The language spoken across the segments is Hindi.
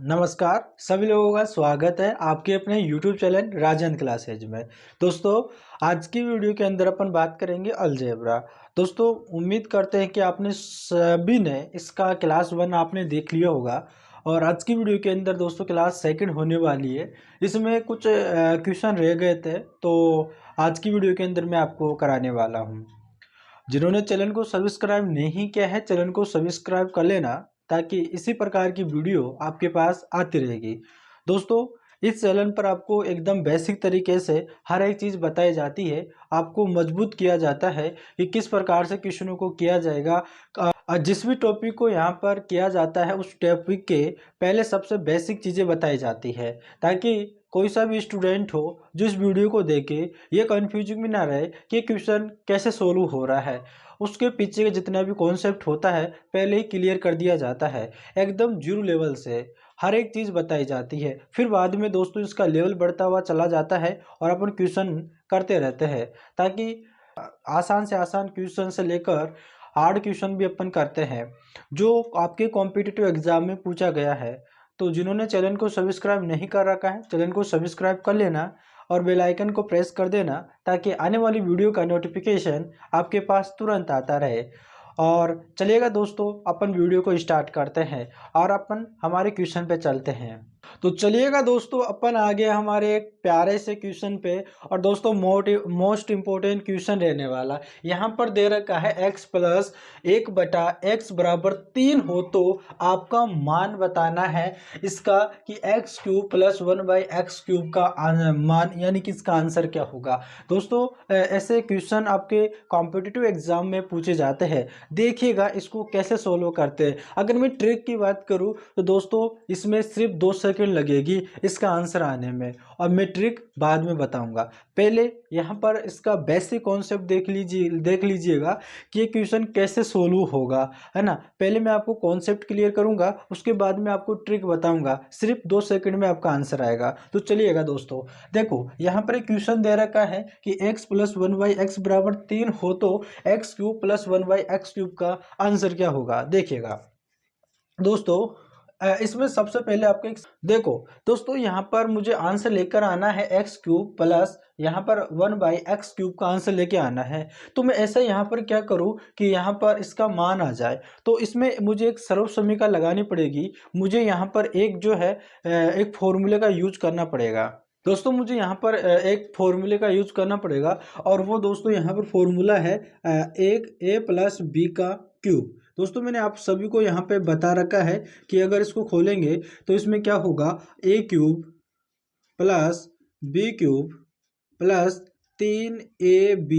नमस्कार, सभी लोगों का स्वागत है आपके अपने YouTube चैनल राजन क्लासेज में। दोस्तों, आज की वीडियो के अंदर अपन बात करेंगे अलजेब्रा। दोस्तों, उम्मीद करते हैं कि आपने सभी ने इसका क्लास 1 आपने देख लिया होगा और आज की वीडियो के अंदर दोस्तों क्लास सेकंड होने वाली है। इसमें कुछ क्वेश्चन रह गए थे, तो आज की वीडियो के अंदर मैं आपको कराने वाला हूँ। जिन्होंने चैनल को सब्सक्राइब नहीं किया है, चैनल को सब्सक्राइब कर लेना ताकि इसी प्रकार की वीडियो आपके पास आती रहेगी। दोस्तों, इस चैनल पर आपको एकदम बेसिक तरीके से हर एक चीज़ बताई जाती है। आपको मजबूत किया जाता है कि किस प्रकार से क्वेश्चनों को किया जाएगा। जिस भी टॉपिक को यहाँ पर किया जाता है उस टॉपिक के पहले सबसे बेसिक चीज़ें बताई जाती है, ताकि कोई सा भी स्टूडेंट हो जो इस वीडियो को देखे ये कन्फ्यूजिंग में ना रहे कि क्वेश्चन कैसे सोल्व हो रहा है। उसके पीछे का जितना भी कॉन्सेप्ट होता है पहले ही क्लियर कर दिया जाता है। एकदम जीरो लेवल से हर एक चीज़ बताई जाती है, फिर बाद में दोस्तों इसका लेवल बढ़ता हुआ चला जाता है और अपन क्वेश्चन करते रहते हैं, ताकि आसान से आसान क्वेश्चन से लेकर हार्ड क्वेश्चन भी अपन करते हैं जो आपके कॉम्पिटिटिव एग्जाम में पूछा गया है। तो जिन्होंने चैनल को सब्सक्राइब नहीं कर रखा है, चैनल को सब्सक्राइब कर लेना और बेल आइकन को प्रेस कर देना ताकि आने वाली वीडियो का नोटिफिकेशन आपके पास तुरंत आता रहे। और चलिएगा दोस्तों, अपन वीडियो को स्टार्ट करते हैं और अपन हमारे क्वेश्चन पे चलते हैं। तो चलिएगा दोस्तों, अपन आ गए हमारे एक प्यारे से क्वेश्चन पे। और दोस्तों मोस्ट इम्पोर्टेंट क्वेश्चन रहने वाला यहाँ पर दे रखा है x प्लस 1/x बराबर 3 हो तो आपका मान बताना है इसका कि x³ प्लस 1/x³ का मान यानी कि इसका आंसर क्या होगा। दोस्तों, ऐसे क्वेश्चन आपके कॉम्पिटिटिव एग्जाम में पूछे जाते हैं। देखिएगा इसको कैसे सोल्व करते हैं। अगर मैं ट्रिक की बात करूं तो दोस्तों इसमें सिर्फ 2 सेकंड लगेगी इसका आंसर आने में, और मैं ट्रिक बाद में बताऊंगा। पहले यहाँ पर इसका बेसिक कॉन्सेप्ट देख लीजिएगा कि ये क्वेश्चन कैसे सोल्व होगा, है ना। पहले मैं आपको कॉन्सेप्ट क्लियर करूंगा, उसके बाद में आपको ट्रिक बताऊंगा। सिर्फ 2 सेकंड में आपका आंसर आएगा। तो चलिएगा दोस्तों, देखो यहाँ पर एक क्वेश्चन दे रखा है कि x प्लस 1/x बराबर 3 हो तो x³ प्लस 1/x³ का आंसर क्या होगा। देखिएगा दोस्तों, इसमें सबसे पहले आपको एक देखो दोस्तों, यहाँ पर मुझे आंसर लेकर आना है x³ प्लस यहाँ पर 1/x³ का आंसर लेके आना है। तो मैं ऐसा यहाँ पर क्या करूँ कि यहाँ पर इसका मान आ जाए, तो इसमें मुझे एक सर्व समीकरण लगानी पड़ेगी। मुझे यहाँ पर एक जो है एक फॉर्मूले का यूज करना पड़ेगा। दोस्तों, मुझे यहाँ पर एक फॉर्मूले का यूज करना पड़ेगा, और वो दोस्तों यहाँ पर फॉर्मूला है एक a प्लस बी का क्यूब। दोस्तों, मैंने आप सभी को यहाँ पे बता रखा है कि अगर इसको खोलेंगे तो इसमें क्या होगा, a³ plus b³ plus 3ab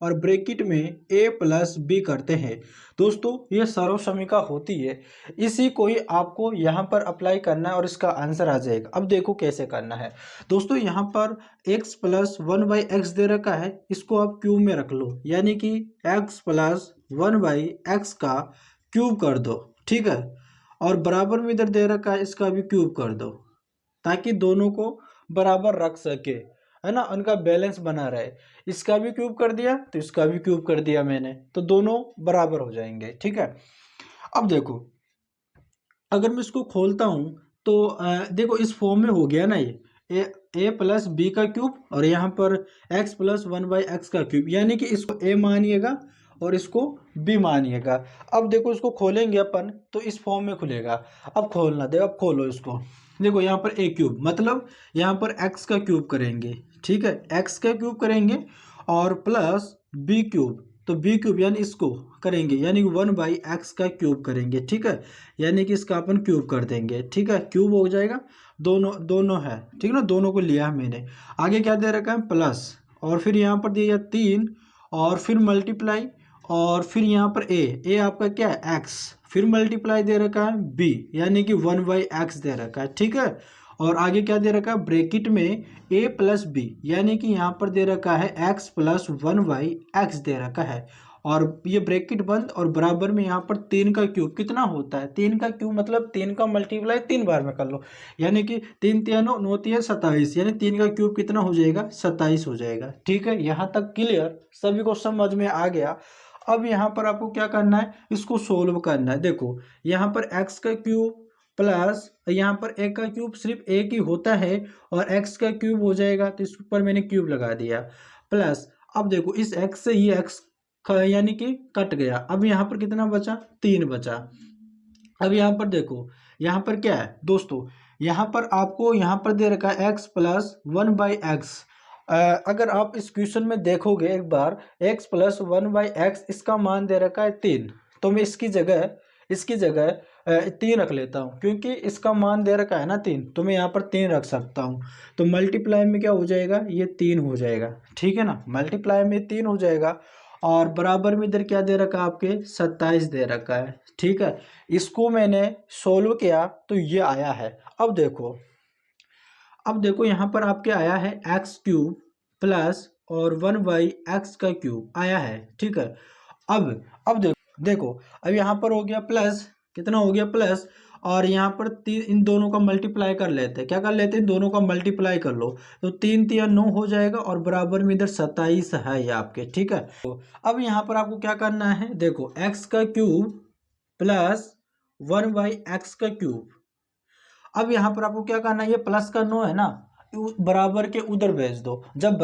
और ब्रैकेट में a प्लस b करते हैं। दोस्तों, ये सर्व समीकरण होती है, इसी को ही आपको यहाँ पर अप्लाई करना है और इसका आंसर आ जाएगा। अब देखो कैसे करना है। दोस्तों, यहाँ पर x प्लस 1/x दे रखा है, इसको आप क्यूब में रख लो, यानी कि x प्लस 1/x का क्यूब कर दो, ठीक है। और बराबर में इधर दे रखा है, इसका भी क्यूब कर दो, ताकि दोनों को बराबर रख सके, है ना, उनका बैलेंस बना रहे। इसका भी क्यूब कर दिया तो इसका भी क्यूब कर दिया मैंने, तो दोनों बराबर हो जाएंगे, ठीक है। अब देखो, अगर मैं इसको खोलता हूँ तो देखो इस फॉर्म में हो गया ना, ये ए प्लस बी का क्यूब और यहाँ पर x प्लस 1/x का क्यूब, यानी कि इसको a मानिएगा और इसको b मानिएगा। अब देखो इसको खोलेंगे अपन तो इस फॉर्म में खुलेगा। अब खोलना दे, अब खोलो इसको। देखो यहाँ पर a³ मतलब यहाँ पर x का क्यूब करेंगे, ठीक है, x का क्यूब करेंगे और प्लस b³ तो b³ यानी इसको करेंगे, यानी 1/x का क्यूब करेंगे, ठीक है। यानी कि इसका अपन क्यूब कर देंगे, ठीक है, क्यूब हो जाएगा। दोनों दोनों है, ठीक है ना, दोनों को लिया है मैंने। आगे क्या दे रखा है, प्लस, और फिर यहाँ पर दिया 3 और फिर मल्टीप्लाई, और फिर यहाँ पर ए आपका क्या है x, फिर मल्टीप्लाई दे रखा है b, यानी कि 1/x दे रखा है, ठीक है। और आगे क्या दे रखा है, ब्रैकेट में a प्लस बी, यानी कि यहाँ पर दे रखा है x प्लस 1/x दे रखा है, और ये ब्रैकेट बंद और बराबर में यहाँ पर 3 का क्यूब कितना होता है, 3 का क्यूब मतलब 3 का मल्टीप्लाई 3 बार में कर लो, यानी कि 3 3 9 3 27, यानी 3 का क्यूब कितना हो जाएगा, 27 हो जाएगा, ठीक है। यहाँ तक क्लियर, सभी को समझ में आ गया। अब यहाँ पर आपको क्या करना है, इसको सोल्व करना है। देखो यहाँ पर x का क्यूब प्लस यहाँ पर a का क्यूब सिर्फ एक ही होता है और x का क्यूब हो जाएगा, तो इस ऊपर मैंने क्यूब लगा दिया। प्लस अब देखो इस x से ये x यानी कि कट गया। अब यहाँ पर कितना बचा, 3 बचा। अब यहाँ पर देखो, यहाँ पर क्या है दोस्तों, यहाँ पर आपको यहाँ पर दे रखा है x प्लस 1/x। अगर आप इस क्वेश्चन में देखोगे एक बार, x प्लस 1/x इसका मान दे रखा है 3, तो मैं इसकी जगह 3 रख लेता हूँ, क्योंकि इसका मान दे रखा है ना 3, तो मैं यहाँ पर 3 रख सकता हूँ। तो मल्टीप्लाई में क्या हो जाएगा, ये 3 हो जाएगा, ठीक है ना, मल्टीप्लाई में 3 हो जाएगा। और बराबर में इधर क्या दे रखा है आपके, 27 दे रखा है, ठीक है। इसको मैंने सोल्व किया तो ये आया है। अब देखो यहाँ पर आपके आया है एक्स क्यूब प्लस और 1/x का क्यूब आया है, ठीक है। अब देखो अब यहाँ पर हो गया प्लस, कितना हो गया प्लस, और यहाँ पर तीन, इन दोनों का मल्टीप्लाई कर लेते हैं, क्या कर लेते हैं, इन दोनों का मल्टीप्लाई कर लो, तो 3 3 9 हो जाएगा, और बराबर में इधर 27 है ये आपके, ठीक है। तो अब यहाँ पर आपको क्या करना है, देखो x का क्यूब प्लस 1/x का क्यूब। अब यहाँ पर आपको क्या करना है, ये प्लस का 9 है ना, बराबर के उधर भेज दो। जब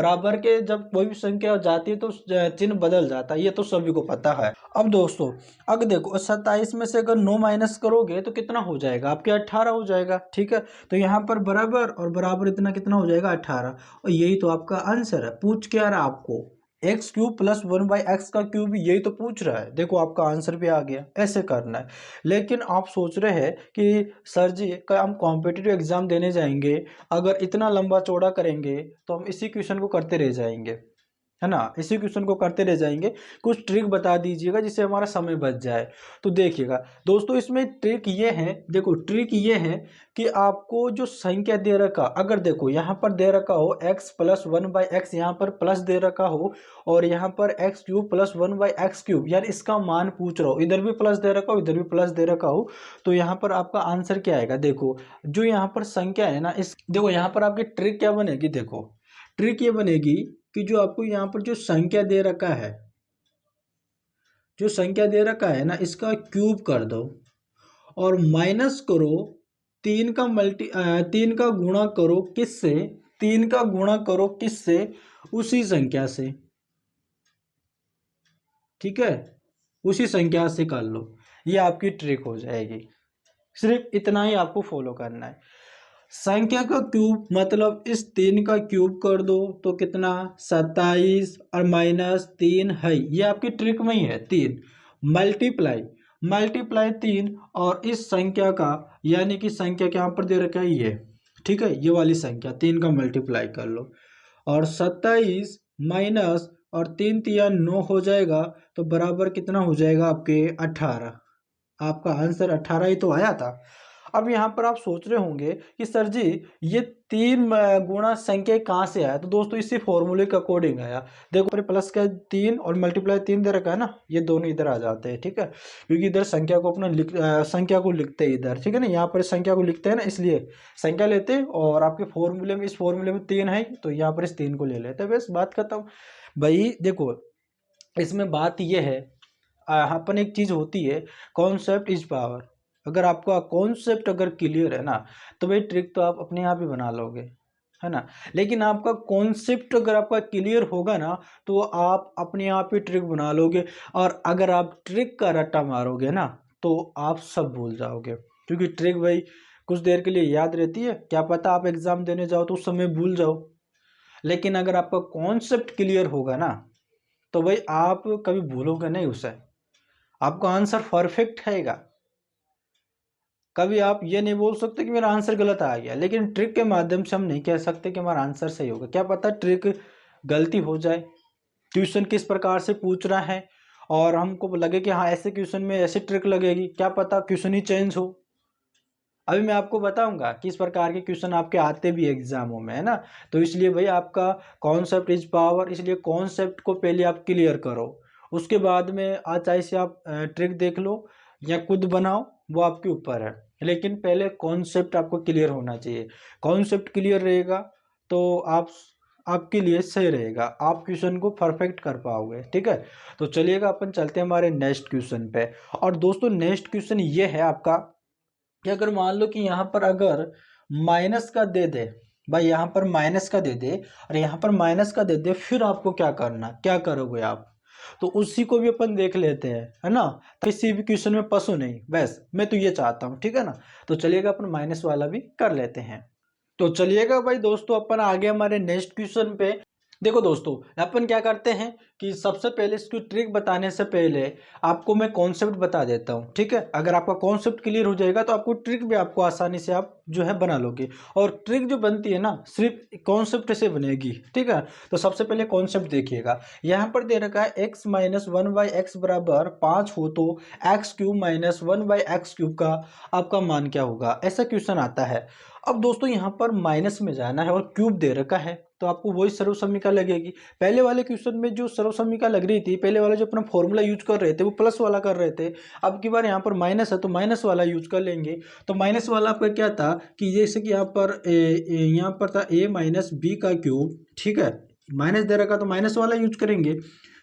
कोई भी संख्या जाती है तो चिन्ह बदल जाता है, ये तो सभी को पता है। अब दोस्तों अगर देखो 27 में से अगर 9 माइनस करोगे तो कितना हो जाएगा आपके, 18 हो जाएगा, ठीक है। तो यहाँ पर बराबर और बराबर इतना कितना हो जाएगा, 18। और यही तो आपका आंसर है। पूछ क्या रहा आपको, एक्स क्यूब प्लस 1/x का क्यूब, यही तो पूछ रहा है। देखो आपका आंसर भी आ गया, ऐसे करना है। लेकिन आप सोच रहे हैं कि सर जी का हम कॉम्पिटिटिव एग्जाम देने जाएंगे, अगर इतना लंबा चौड़ा करेंगे तो हम इसी क्वेश्चन को करते रह जाएंगे, है ना, इसी क्वेश्चन को करते रह जाएंगे। कुछ ट्रिक बता दीजिएगा जिससे हमारा समय बच जाए। तो देखिएगा दोस्तों, इसमें ट्रिक ये है, देखो ट्रिक ये है कि आपको जो संख्या दे रखा, अगर देखो यहाँ पर दे रखा हो x प्लस 1/x, यहाँ पर प्लस दे रखा हो, और यहाँ पर x cube plus 1/x cube, यार इसका मान पूछ रहा हो, इधर भी प्लस दे रखा हो, इधर भी प्लस दे रखा हो, तो यहाँ पर आपका आंसर क्या आएगा। देखो जो यहाँ पर संख्या है ना, इस देखो यहाँ पर आपकी ट्रिक क्या बनेगी, देखो ट्रिक ये बनेगी कि जो आपको यहाँ पर जो संख्या दे रखा है, इसका क्यूब कर दो और माइनस करो, 3 का गुणा करो किससे, 3 का गुणा करो किससे, उसी संख्या से, ठीक है, उसी संख्या से कर लो। ये आपकी ट्रिक हो जाएगी। सिर्फ इतना ही आपको फॉलो करना है। संख्या का क्यूब मतलब इस 3 का क्यूब कर दो तो कितना, 27, और -3 है, ये आपकी ट्रिक में ही है। 3 मल्टीप्लाई 3 और इस संख्या का, यानी कि संख्या के यहाँ पर दे रखा है ये, ठीक है, ये वाली संख्या 3 का मल्टीप्लाई कर लो, और 27 माइनस और 3 3 9 हो जाएगा, तो बराबर कितना हो जाएगा आपके, 18। आपका आंसर 18 ही तो आया था। अब यहाँ पर आप सोच रहे होंगे कि सर जी ये 3 गुणा संख्या कहाँ से आया, तो दोस्तों इसी फॉर्मूले के अकॉर्डिंग आया। देखो पर प्लस का 3 और मल्टीप्लाई 3 दे रखा है ना, ये दोनों इधर आ जाते हैं, ठीक है, क्योंकि इधर संख्या को संख्या को लिखते हैं इधर, ठीक है ना, यहाँ पर संख्या को लिखते हैं ना, इसलिए संख्या लेते हैं, और आपके फॉर्मूले में, इस फॉर्मूले में 3 है तो यहाँ पर इस 3 को ले लेते हैं, बस बात खत्म। भाई देखो इसमें बात यह है, अपन एक चीज होती है, कॉन्सेप्ट इज पावर। अगर आपका कॉन्सेप्ट अगर क्लियर है ना, तो भाई ट्रिक तो आप अपने आप ही बना लोगे, है ना। लेकिन आपका कॉन्सेप्ट अगर आपका क्लियर होगा ना, तो आप अपने आप ही ट्रिक बना लोगे। और अगर आप ट्रिक का रट्टा मारोगे ना, तो आप सब भूल जाओगे, क्योंकि ट्रिक भाई कुछ देर के लिए याद रहती है, क्या पता आप एग्जाम देने जाओ तो उस समय भूल जाओ। लेकिन अगर आपका कॉन्सेप्ट क्लियर होगा ना, तो भाई आप कभी भूलोगे नहीं उसे, आपका आंसर परफेक्ट आएगा। कभी आप ये नहीं बोल सकते कि मेरा आंसर गलत आ गया, लेकिन ट्रिक के माध्यम से हम नहीं कह सकते कि हमारा आंसर सही होगा। क्या पता ट्रिक गलती हो जाए, क्वेश्चन किस प्रकार से पूछ रहा है, और हमको लगे कि हाँ ऐसे क्वेश्चन में ऐसी ट्रिक लगेगी, क्या पता क्वेश्चन ही चेंज हो। अभी मैं आपको बताऊंगा किस प्रकार के क्वेश्चन आपके आते भी एग्जामों में, है ना। तो इसलिए भाई आपका कॉन्सेप्ट इज पावर, इसलिए कॉन्सेप्ट को पहले आप क्लियर करो, उसके बाद में चाहे से आप ट्रिक देख लो या खुद बनाओ, वो आपके ऊपर है। लेकिन पहले कॉन्सेप्ट आपको क्लियर होना चाहिए। कॉन्सेप्ट क्लियर रहेगा तो आपके लिए सही रहेगा, आप क्वेश्चन को परफेक्ट कर पाओगे, ठीक है। तो चलिएगा अपन चलते हैं हमारे नेक्स्ट क्वेश्चन पे। और दोस्तों नेक्स्ट क्वेश्चन ये है आपका, कि अगर मान लो कि यहाँ पर अगर माइनस का दे दे भाई, यहाँ पर माइनस का दे दे और यहाँ पर माइनस का दे दे, फिर आपको क्या करना, क्या करोगे आप? तो उसी को भी अपन देख लेते हैं, है ना। किसी भी क्वेश्चन में पशु नहीं, बस मैं तो ये चाहता हूँ, ठीक है ना। तो चलिएगा अपन माइनस वाला भी कर लेते हैं। तो चलिएगा भाई दोस्तों, अपन आगे हमारे नेक्स्ट क्वेश्चन पे। देखो दोस्तों, अपन क्या करते हैं कि सबसे पहले इसकी ट्रिक बताने से पहले आपको मैं कॉन्सेप्ट बता देता हूँ, ठीक है। अगर आपका कॉन्सेप्ट क्लियर हो जाएगा तो आपको ट्रिक भी आपको आसानी से आप जो है बना लोगे। और ट्रिक जो बनती है ना, सिर्फ कॉन्सेप्ट से बनेगी, ठीक है। तो सबसे पहले कॉन्सेप्ट देखिएगा। यहाँ पर दे रखा है x minus one by x बराबर 5 हो तो x cube minus one by x cube का आपका मान क्या होगा, ऐसा क्वेश्चन आता है। अब दोस्तों यहाँ पर माइनस में जाना है और क्यूब दे रखा है, तो आपको वही सर्वसम्मिका लगेगी। पहले वाले क्वेश्चन में जो सर्वसम्मिका लग रही थी, पहले वाला जो अपना फॉर्मूला यूज कर रहे थे वो प्लस वाला कर रहे थे। अब की बार यहाँ पर माइनस है तो माइनस वाला यूज कर लेंगे। तो माइनस वाला आपका क्या था कि जैसे कि यहाँ पर था a माइनस बी का क्यूब, ठीक है। माइनस दे रखा तो माइनस वाला यूज करेंगे।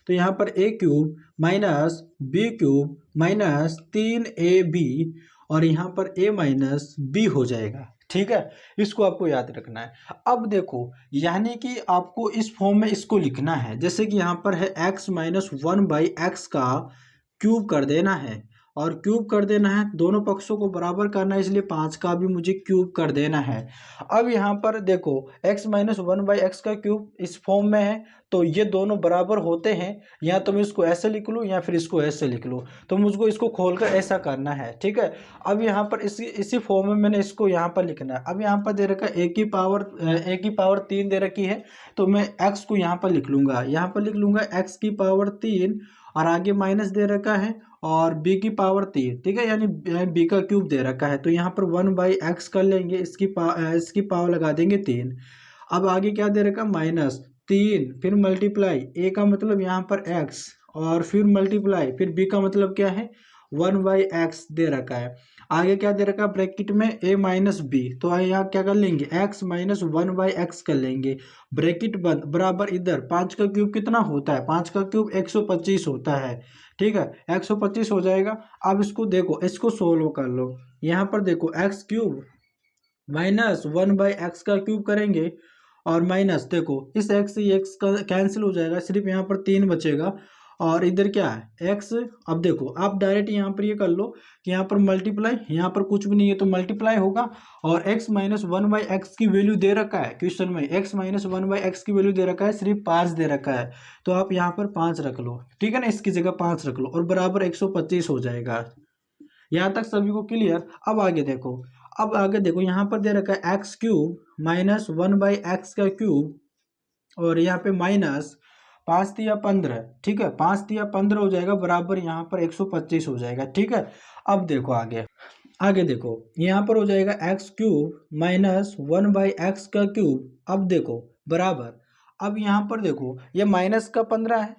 तो यहाँ पर a cube minus B cube minus 3ab और यहाँ पर a माइनस बी हो जाएगा, ठीक है। इसको आपको याद रखना है। अब देखो, यानी कि आपको इस फॉर्म में इसको लिखना है, जैसे कि यहाँ पर है x minus one by x का क्यूब कर देना है। और क्यूब कर देना है, दोनों पक्षों को बराबर करना है, इसलिए 5 का भी मुझे क्यूब कर देना है। अब यहाँ पर देखो, x minus one by x का क्यूब इस फॉर्म में है, तो ये दोनों बराबर होते हैं। या तो मैं इसको ऐसे लिख लूँ या फिर इसको ऐसे लिख लूँ, तो मुझको इसको खोलकर ऐसा करना है, ठीक है। अब यहाँ पर इसी फॉर्म में मैंने इसको यहाँ पर लिखना है। अब यहाँ पर दे रखा है ए की पावर 3 दे रखी है, तो मैं x को यहाँ पर लिख लूँगा, यहाँ पर लिख लूँगा x की पावर 3 और आगे माइनस दे रखा है और b की पावर 3, ठीक है, यानी b का क्यूब दे रखा है। तो यहाँ पर 1/x कर लेंगे, इसकी पावर लगा देंगे 3। अब आगे क्या दे रखा, माइनस 3, फिर मल्टीप्लाई, a का मतलब यहाँ पर x और फिर मल्टीप्लाई, फिर b का मतलब क्या है 1/x दे रखा है। आगे क्या दे रखा है ब्रैकेट में a माइनस बी, तो यहाँ क्या कर लेंगे x माइनस 1/x कर लेंगे, ब्रैकेट बंद, बराबर इधर 5 का क्यूब कितना होता है, 5 का क्यूब 125 होता है, ठीक है। 125 हो जाएगा। अब इसको देखो, इसको सोल्व कर लो। यहाँ पर देखो x क्यूब माइनस 1/x का क्यूब करेंगे और माइनस देखो इस x से x का कैंसिल हो जाएगा, सिर्फ यहाँ पर 3 बचेगा और इधर क्या है x। अब देखो आप डायरेक्ट यहाँ पर ये कर लो कि यहाँ पर मल्टीप्लाई, यहाँ पर कुछ भी नहीं है तो मल्टीप्लाई होगा। और x minus one by x की वैल्यू दे रखा है क्वेश्चन में, x minus one by x की वैल्यू दे रखा है, सिर्फ 5 दे रखा है, तो आप यहाँ पर 5 रख लो, ठीक है ना, इसकी जगह 5 रख लो और बराबर 125 हो जाएगा। यहाँ तक सभी को क्लियर। अब आगे देखो, अब आगे देखो यहाँ पर दे रखा है एक्स क्यूब माइनस 1/x का क्यूब और यहाँ पे माइनस 5 या 15, ठीक है, 5 या 15 हो जाएगा, बराबर यहाँ पर 125 हो जाएगा, ठीक है। अब देखो आगे, आगे देखो यहाँ पर हो जाएगा एक्स क्यूब माइनस 1/x का क्यूब। अब देखो बराबर, अब यहाँ पर देखो ये माइनस का 15 है,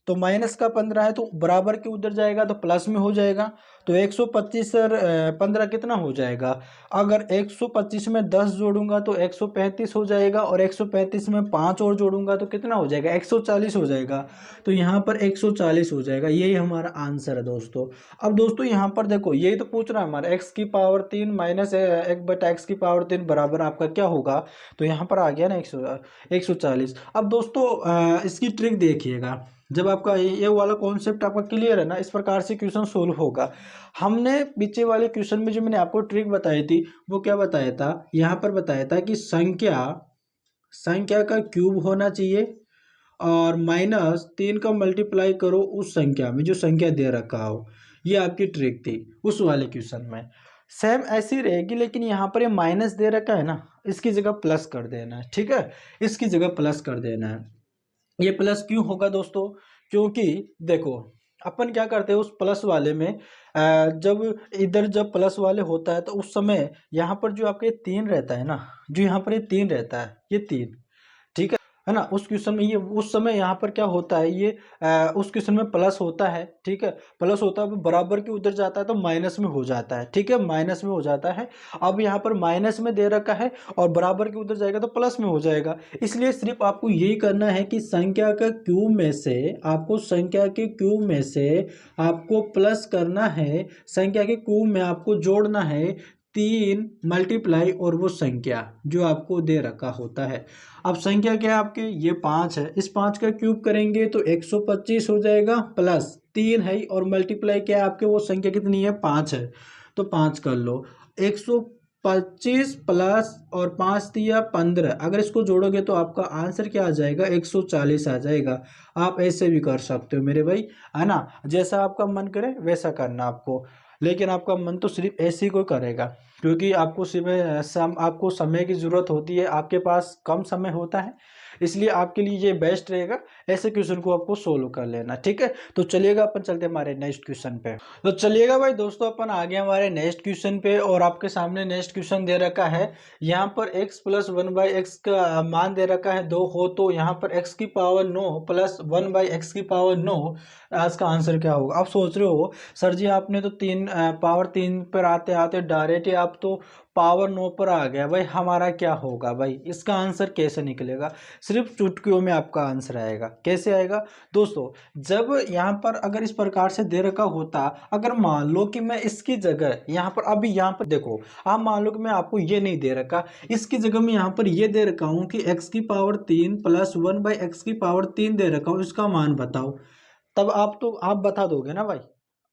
तो माइनस का 15 है तो बराबर के उधर जाएगा तो प्लस में हो जाएगा। तो 125 और 15 कितना हो जाएगा, अगर 125 में 10 जोड़ूंगा तो 135 हो जाएगा और 135 में 5 और जोड़ूंगा तो कितना हो जाएगा 140 हो जाएगा। तो यहाँ पर 140 हो जाएगा, यही हमारा आंसर है दोस्तों। अब दोस्तों यहाँ पर देखो, यही तो पूछ रहा है हमारा x की पावर 3 माइनस 1/x की पावर 3 बराबर आपका क्या होगा। तो यहाँ पर आ गया ना 140। अब दोस्तों इसकी ट्रिक देखिएगा, जब आपका ये वाला कॉन्सेप्ट आपका क्लियर है ना, इस प्रकार से क्वेश्चन सोल्व होगा। हमने पीछे वाले क्वेश्चन में जो मैंने आपको ट्रिक बताई थी वो क्या बताया था, यहाँ पर बताया था कि संख्या संख्या का क्यूब होना चाहिए और -3 का मल्टीप्लाई करो उस संख्या में जो संख्या दे रखा हो। ये आपकी ट्रिक थी उस वाले क्वेश्चन में, सेम ऐसी रहेगी, लेकिन यहाँ पर ये माइनस दे रखा है ना, इसकी जगह प्लस कर देना है, ठीक है, इसकी जगह प्लस कर देना है। ये प्लस क्यों होगा दोस्तों, क्योंकि देखो अपन क्या करते हैं उस प्लस वाले में जब इधर जब प्लस वाले होता है तो उस समय यहाँ पर जो आपके 3 रहता है ना, जो यहाँ पर ये 3 रहता है, ये 3, ठीक है ना, उस क्वेश्चन में ये उस समय यहाँ पर क्या होता है, ये उस क्वेश्चन में प्लस होता है, ठीक है, प्लस होता है बराबर के उधर जाता है तो माइनस में हो जाता है, ठीक है, माइनस में हो जाता है। अब यहाँ पर माइनस में दे रखा है और बराबर के उधर जाएगा तो प्लस में हो जाएगा, इसलिए सिर्फ आपको यही करना है कि संख्या के क्यूब में से आपको संख्या के क्यूब में से आपको प्लस करना है, संख्या के क्यूब में आपको जोड़ना है 3 मल्टीप्लाई और वो संख्या जो आपको दे रखा होता है। अब संख्या क्या है आपके, ये 5 है, इस 5 का क्यूब करेंगे तो 125 हो जाएगा, प्लस 3 है और मल्टीप्लाई क्या है आपके, वो संख्या कितनी है, 5 है, तो 5 कर लो। 125 प्लस और 5 दिया 15, अगर इसको जोड़ोगे तो आपका आंसर क्या आ जाएगा, 140 आ जाएगा। आप ऐसे भी कर सकते हो मेरे भाई, है ना, जैसा आपका मन करे वैसा करना आपको, लेकिन आपका मन तो सिर्फ ऐसे ही को करेगा, क्योंकि आपको सिर्फ आपको समय की ज़रूरत होती है, आपके पास कम समय होता है, इसलिए आपके लिए ये बेस्ट रहेगा ऐसे क्वेश्चन को आपको सोल्व कर लेना, ठीक है। तो चलिएगा अपन चलते हैं हमारे नेक्स्ट क्वेश्चन पे। तो चलिएगा भाई दोस्तों, अपन आ गए हमारे नेक्स्ट क्वेश्चन पे, और आपके सामने नेक्स्ट क्वेश्चन दे रखा है, यहाँ पर x प्लस 1/x का मान दे रखा है 2 हो, तो यहाँ पर x की पावर 9 प्लस 1/x की पावर 9, आज का आंसर क्या होगा। आप सोच रहे हो सर जी आपने तो पावर 3 पर आते आते डायरेक्ट ही आप तो पावर 9 पर आ गया, भाई हमारा क्या होगा, भाई इसका आंसर कैसे निकलेगा। सिर्फ चुटकियों में आपका आंसर आएगा, कैसे आएगा दोस्तों, जब यहाँ पर अगर इस प्रकार से दे रखा होता, अगर मान लो कि मैं इसकी जगह यहाँ पर, अभी यहाँ पर देखो, आप मान लो कि मैं आपको ये नहीं दे रखा, इसकी जगह मैं यहाँ पर ये दे रखा हूँ कि x की पावर 3 प्लस 1/x की पावर 3 दे रखा हूँ, इसका मान बताओ, तब आप बता दोगे ना भाई।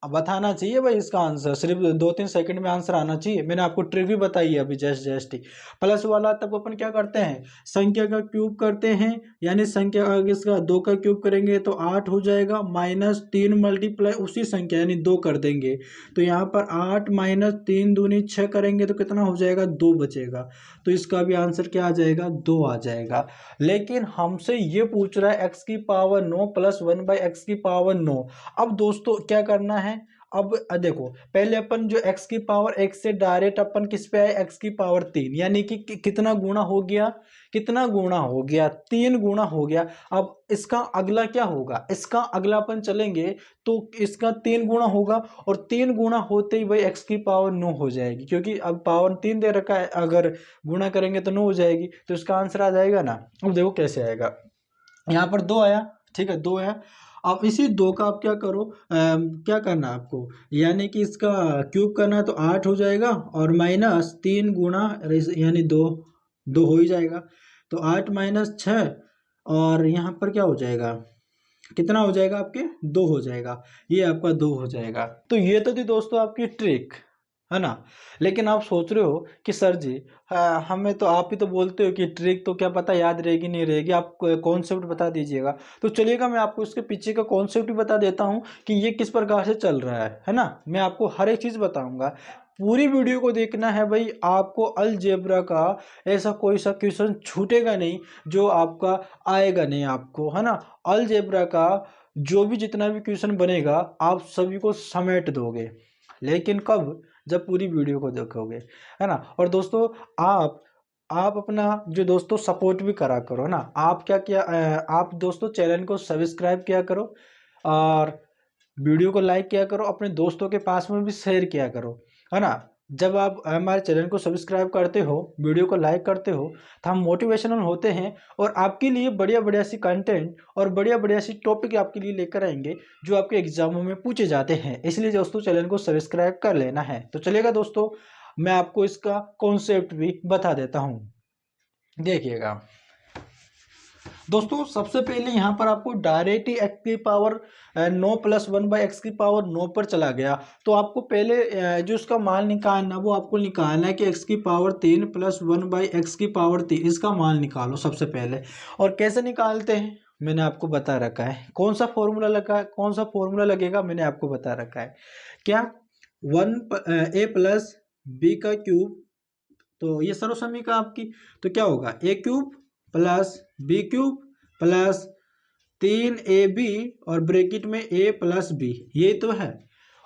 अब बताना चाहिए भाई इसका आंसर, सिर्फ 2-3 सेकंड में आंसर आना चाहिए। मैंने आपको ट्रिक भी बताई है अभी जस्ट ही। प्लस वाला तब अपन क्या करते हैं, संख्या का क्यूब करते हैं, यानी संख्या आगे इसका 2 का क्यूब करेंगे तो 8 हो जाएगा, माइनस 3 मल्टीप्लाई उसी संख्या यानी 2 कर देंगे, तो यहाँ पर 8 माइनस 3 दूनी 6 करेंगे तो कितना हो जाएगा, 2 बचेगा, तो इसका भी आंसर क्या आ जाएगा, 2 आ जाएगा। लेकिन हमसे ये पूछ रहा है x की पावर 9 प्लस 1/x की पावर 9। अब दोस्तों क्या करना है, अब देखो पहले अपन जो x की पावर 1 से डायरेक्ट अपन किस पे आए, x की पावर 3, यानी कि कितना गुणा हो गया, कितना गुणा हो गया, 3 गुणा हो गया। अब इसका अगला क्या होगा, इसका अगला अपन चलेंगे तो इसका 3 गुणा होगा, और 3 गुणा होते ही भाई x की पावर 9 हो जाएगी, क्योंकि अब पावर 3 दे रखा है, अगर गुणा करेंगे तो 9 हो जाएगी, तो इसका आंसर आ जाएगा ना। अब देखो कैसे आएगा, यहाँ पर 2 आया, ठीक है 2 आया। अब इसी 2 का आप क्या करो, क्या करना आपको, यानी कि इसका क्यूब करना, तो 8 हो जाएगा, और माइनस 3 गुणा यानी 2, 2 हो ही जाएगा, तो 8 माइनस 6, और यहाँ पर क्या हो जाएगा, कितना हो जाएगा आपके, 2 हो जाएगा, ये आपका 2 हो जाएगा। तो ये तो थी दोस्तों आपकी ट्रिक, है ना। लेकिन आप सोच रहे हो कि सर जी हमें तो आप ही तो बोलते हो कि ट्रिक तो क्या पता याद रहेगी नहीं रहेगी, आप कॉन्सेप्ट बता दीजिएगा। तो चलिएगा मैं आपको इसके पीछे का कॉन्सेप्ट भी बता देता हूँ कि ये किस प्रकार से चल रहा है ना। मैं आपको हर एक चीज़ बताऊंगा, पूरी वीडियो को देखना है भाई, आपको अलजेब्रा का ऐसा कोई सा क्वेश्चन छूटेगा नहीं जो आपका आएगा नहीं आपको, है ना। अलजेब्रा का जो भी जितना भी क्वेश्चन बनेगा आप सभी को समेट दोगे, लेकिन कब, जब पूरी वीडियो को देखोगे, है ना। और दोस्तों आप अपना जो दोस्तों सपोर्ट भी करा करो ना, आप क्या किया आप दोस्तों चैनल को सब्सक्राइब किया करो, और वीडियो को लाइक किया करो, अपने दोस्तों के पास में भी शेयर किया करो, है ना। जब आप हमारे चैनल को सब्सक्राइब करते हो, वीडियो को लाइक करते हो, तो हम मोटिवेशनल होते हैं और आपके लिए बढ़िया बढ़िया सी कंटेंट और बढ़िया बढ़िया सी टॉपिक आपके लिए लेकर आएंगे जो आपके एग्जामों में पूछे जाते हैं। इसलिए दोस्तों चैनल को सब्सक्राइब कर लेना है। तो चलेगा दोस्तों, मैं आपको इसका कॉन्सेप्ट भी बता देता हूँ, देखिएगा दोस्तों। सबसे पहले यहाँ पर आपको डायरेक्ट ही एक्स की पावर 9 प्लस 1/x की पावर 9 पर चला गया, तो आपको पहले जो इसका मान निकालना, वो आपको निकालना है कि x की पावर 3 प्लस 1/x की पावर 3, इसका मान निकालो सबसे पहले। और कैसे निकालते हैं मैंने आपको बता रखा है, कौन सा फॉर्मूला लगा, कौन सा फॉर्मूला लगेगा मैंने आपको बता रखा है, क्या, a प्लस बी का क्यूब, तो ये सर्वसमीकरण आपकी, तो क्या होगा, a cube plus B cube plus 3ab और ब्रैकेट में a प्लस बी, ये तो है।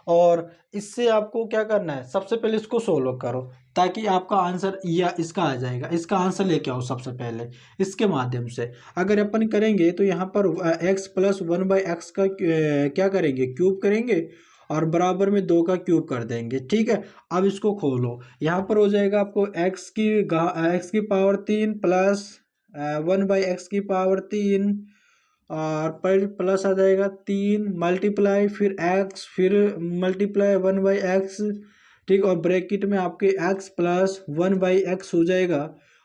और इससे आपको क्या करना है, सबसे पहले इसको सोल्व करो ताकि आपका आंसर या इसका आ जाएगा, इसका आंसर लेके आओ सबसे पहले इसके माध्यम से। अगर अपन करेंगे तो यहाँ पर x प्लस 1/x का क्या करेंगे, क्यूब करेंगे, और बराबर में 2 का क्यूब कर देंगे, ठीक है। अब इसको खोलो, यहाँ पर हो जाएगा आपको x की पावर 3 प्लस 1/x की पावर 3, और पर प्लस आ जाएगा 3 मल्टीप्लाई फिर x फिर मल्टीप्लाई 1/x, ठीक। और ब्रैकेट में आपके एक्स प्लस 1/x हो जाएगा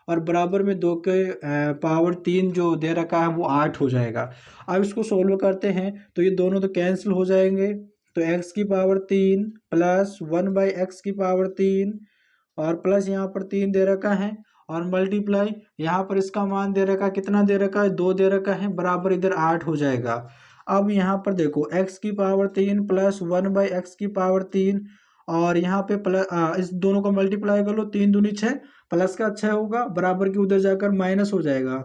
और बराबर में 2 के पावर 3 जो दे रखा है वो 8 हो जाएगा। अब इसको सोल्व करते हैं तो ये दोनों तो कैंसिल हो जाएंगे, तो x की पावर 3 प्लस 1/x की पावर 3 और प्लस यहाँ पर 3 दे रखा है और मल्टीप्लाई यहाँ पर इसका मान दे रखा है, कितना दे रखा है 2 दे रखा है, बराबर इधर 8 हो जाएगा। अब यहाँ पर देखो x की पावर 3 प्लस 1/x की पावर 3 और यहाँ पे प्लस इस दोनों को मल्टीप्लाई कर लो, 3 दूनी 6, प्लस का 6 होगा, बराबर की उधर जाकर माइनस हो जाएगा।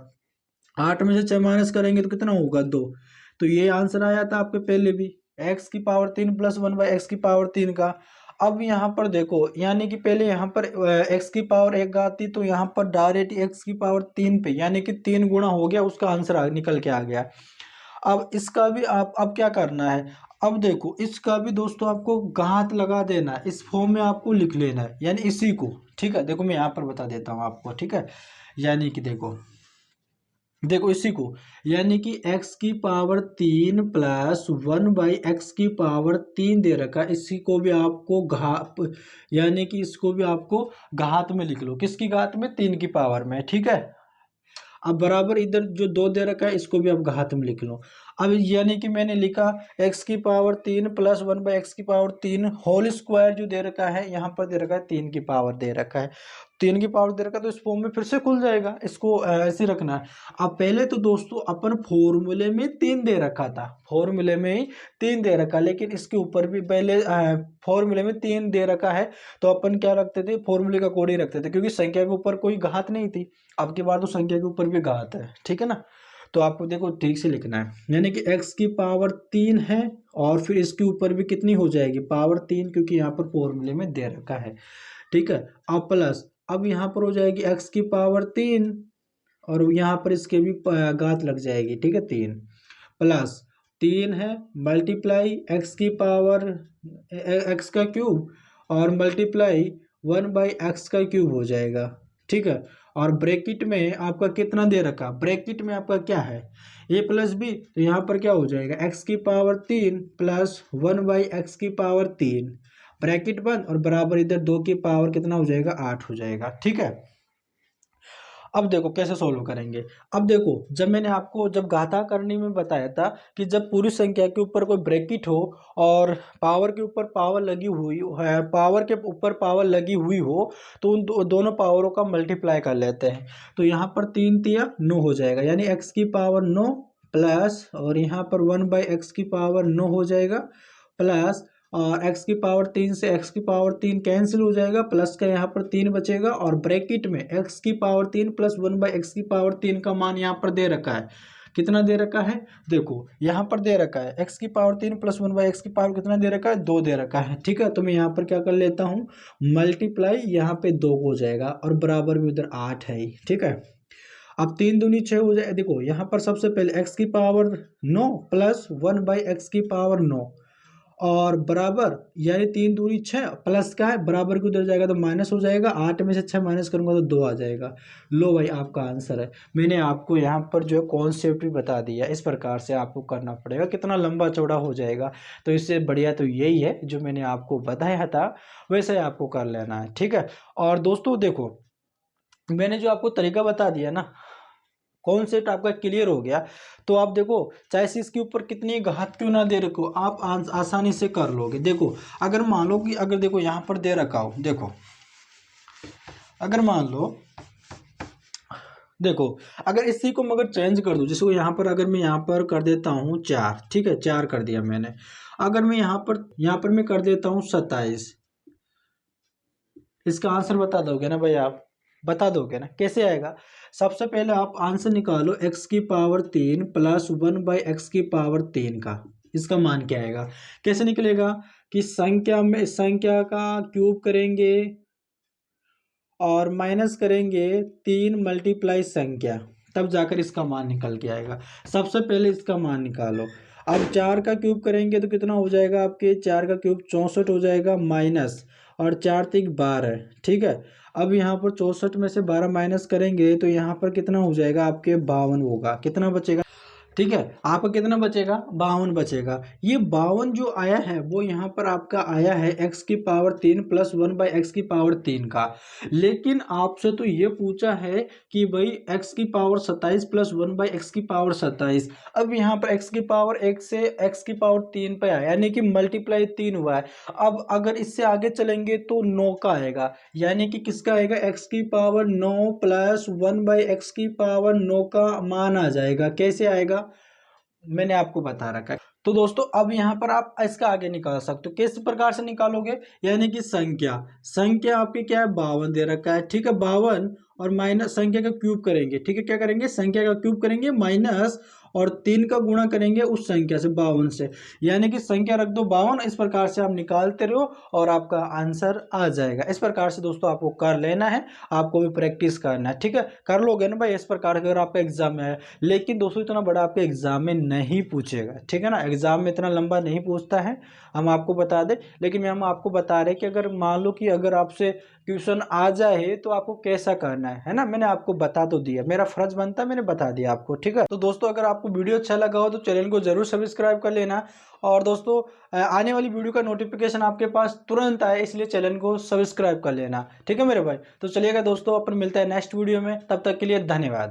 8 में से 6 माइनस करेंगे तो कितना होगा 2। तो ये आंसर आया था आपके पहले भी, x की पावर 3 प्लस 1/x की पावर 3 का। अब यहाँ पर देखो, यानी कि पहले यहाँ पर x की पावर 1 आती तो यहाँ पर डायरेक्ट x की पावर 3 पे यानी कि 3 गुना हो गया, उसका आंसर निकल के आ गया। अब इसका भी आप अब क्या करना है, अब देखो इसका भी दोस्तों आपको घात लगा देना है, इस फॉर्म में आपको लिख लेना है, यानी इसी को। ठीक है, देखो मैं यहाँ पर बता देता हूँ आपको। ठीक है, यानी कि देखो देखो इसी को, यानी कि x की पावर 3 प्लस 1/x की पावर 3 दे रखा, इसी को भी आपको यानी कि इसको भी आपको घात में लिख लो। किसकी घात में? 3 की पावर में। ठीक है, अब बराबर इधर जो 2 दे रखा है इसको भी आप घात में लिख लो। अब यानी कि मैंने लिखा x की पावर 3 प्लस 1/x की पावर 3 होल स्क्वायर जो दे रखा है, यहाँ पर दे रखा है 3 की पावर दे रखा है, 3 की पावर दे रखा है, तो इस फॉर्म में फिर से खुल जाएगा, इसको ऐसे रखना है। अब पहले तो दोस्तों अपन फॉर्मूले में 3 दे रखा था, फॉर्मूले में ही 3 दे रखा, लेकिन इसके ऊपर भी पहले फॉर्मूले में 3 दे रखा है तो अपन क्या रखते थे, फॉर्मूले का कोड ही रखते थे, क्योंकि संख्या के ऊपर कोई घात नहीं थी। अब की बार तो संख्या के ऊपर भी घात है। ठीक है ना, तो आपको देखो ठीक से लिखना है, यानी कि x की पावर 3 है और फिर इसके ऊपर भी कितनी हो जाएगी, पावर 3, क्योंकि यहाँ पर फॉर्मूले में दे रखा है। ठीक है, अब प्लस, अब यहाँ पर हो जाएगी x की पावर 3 और यहाँ पर इसके भी घात लग जाएगी। ठीक है, 3 प्लस 3 है, मल्टीप्लाई x की पावर x का क्यूब और मल्टीप्लाई 1/x का क्यूब हो जाएगा। ठीक है, और ब्रैकेट में आपका कितना दे रखा, ब्रैकेट में आपका क्या है a प्लस बी, तो यहाँ पर क्या हो जाएगा x की पावर 3 प्लस 1/x की पावर 3, ब्रैकेट बंद और बराबर इधर 2 की पावर कितना हो जाएगा, 8 हो जाएगा। ठीक है, अब देखो कैसे सोल्व करेंगे। अब देखो, जब मैंने आपको जब घाता करने में बताया था कि जब पूरी संख्या के ऊपर कोई ब्रैकेट हो और पावर के ऊपर पावर लगी हुई है, पावर के ऊपर पावर लगी हुई हो, तो उन दोनों पावरों का मल्टीप्लाई कर लेते हैं। तो यहाँ पर 3 तिया 9 हो जाएगा, यानी x की पावर 9 प्लस और यहाँ पर 1/x की पावर 9 हो जाएगा, प्लस और x की पावर 3 से x की पावर 3 कैंसिल हो जाएगा, प्लस का यहाँ पर 3 बचेगा और ब्रैकेट में x की पावर 3 प्लस 1/x की पावर 3 का मान यहाँ पर दे रखा है। कितना दे रखा है, देखो यहाँ पर दे रखा है x की पावर 3 प्लस 1/x की पावर कितना दे रखा है, 2 दे रखा है। ठीक है, तो मैं यहाँ पर क्या कर लेता हूँ, मल्टीप्लाई, यहाँ पे 2 हो जाएगा और बराबर भी उधर 8 है ही। ठीक है, अब 3 दूनी 6 हो जाए। देखो यहाँ पर सबसे पहले x की पावर 9 प्लस 1/x की पावर 9 और बराबर, यानी 3 दूनी 6 प्लस का है, बराबर की उधर जाएगा तो माइनस हो जाएगा, 8 में से 6 माइनस करूंगा तो 2 आ जाएगा। लो भाई, आपका आंसर है। मैंने आपको यहाँ पर जो है कॉन्सेप्ट भी बता दिया, इस प्रकार से आपको करना पड़ेगा, कितना लंबा चौड़ा हो जाएगा। तो इससे बढ़िया तो यही है जो मैंने आपको बताया था, वैसे आपको कर लेना है। ठीक है, और दोस्तों देखो, मैंने जो आपको तरीका बता दिया ना, कॉन्सेप्ट आपका क्लियर हो गया, तो आप देखो चाहे से इसके ऊपर कितनी घात क्यों ना दे रखो, आप आसानी से कर लोगे। देखो अगर मान लो कि अगर देखो यहाँ पर दे रखा हो, देखो अगर मान लो, देखो अगर इसी को मगर चेंज कर दूं, जिसको यहाँ पर अगर मैं यहाँ पर कर देता हूँ 4, ठीक है 4 कर दिया मैंने, अगर मैं यहाँ पर मैं कर देता हूँ 27, इसका आंसर बता दोगे ना भाई, आप बता दोगे ना कैसे आएगा। सबसे पहले आप आंसर निकालो x की पावर 3 प्लस 1/x की पावर 3 का, इसका मान क्या आएगा। कैसे निकलेगा कि संख्या में संख्या का क्यूब करेंगे और माइनस करेंगे 3 मल्टीप्लाई संख्या, तब जाकर इसका मान निकल के आएगा। सबसे पहले इसका मान निकालो। अब 4 का क्यूब करेंगे तो कितना हो जाएगा, आपके 4 का क्यूब 64 हो जाएगा, माइनस और 4 3 12। ठीक है, अब यहाँ पर 64 में से 12 माइनस करेंगे तो यहाँ पर कितना हो जाएगा, आपके 52 होगा। कितना बचेगा, ठीक है, आपका कितना बचेगा, 52 बचेगा। ये 52 जो आया है वो यहाँ पर आपका आया है x की पावर 3 प्लस 1/x की पावर 3 का। लेकिन आपसे तो ये पूछा है कि भाई x की पावर 27 प्लस 1/x की पावर 27। अब यहाँ पर x की पावर 1 से x की पावर 3 पे आया, यानी कि मल्टीप्लाई 3 हुआ है। अब अगर इससे आगे चलेंगे तो 9 का आएगा, यानी कि किसका आएगा, x की पावर 9 प्लस 1/x की पावर 9 का मान आ जाएगा। कैसे आएगा, मैंने आपको बता रखा है। तो दोस्तों अब यहाँ पर आप इसका आगे निकाल सकते हो। किस प्रकार से निकालोगे, यानी कि संख्या आपकी क्या है, 52 दे रखा है, ठीक है। 52 और माइनस संख्या का क्यूब करेंगे, ठीक है। क्या करेंगे, संख्या का क्यूब करेंगे माइनस और 3 का गुणा करेंगे उस संख्या से, 52 से, यानी कि संख्या रख दो 52। इस प्रकार से आप निकालते रहो और आपका आंसर आ जाएगा। इस प्रकार से दोस्तों आपको कर लेना है, आपको भी प्रैक्टिस करना है, ठीक है। कर लोगे ना भाई इस प्रकार, अगर आपका एग्जाम में है। लेकिन दोस्तों इतना बड़ा आपके एग्जाम में नहीं पूछेगा, ठीक है ना, एग्जाम में इतना लंबा नहीं पूछता है, हम आपको बता दें। लेकिन हम आपको बता रहे कि अगर मान लो कि अगर आपसे क्वेश्चन आ जाए तो आपको कैसा करना है ना, मैंने आपको बता तो दिया, मेरा फर्ज बनता है, मैंने बता दिया आपको, ठीक है। तो दोस्तों अगर आपको वीडियो अच्छा लगा हो तो चैनल को जरूर सब्सक्राइब कर लेना। और दोस्तों आने वाली वीडियो का नोटिफिकेशन आपके पास तुरंत आए, इसलिए चैनल को सब्सक्राइब कर लेना, ठीक है मेरे भाई। तो चलिएगा दोस्तों, अपन मिलता है नेक्स्ट वीडियो में, तब तक के लिए धन्यवाद।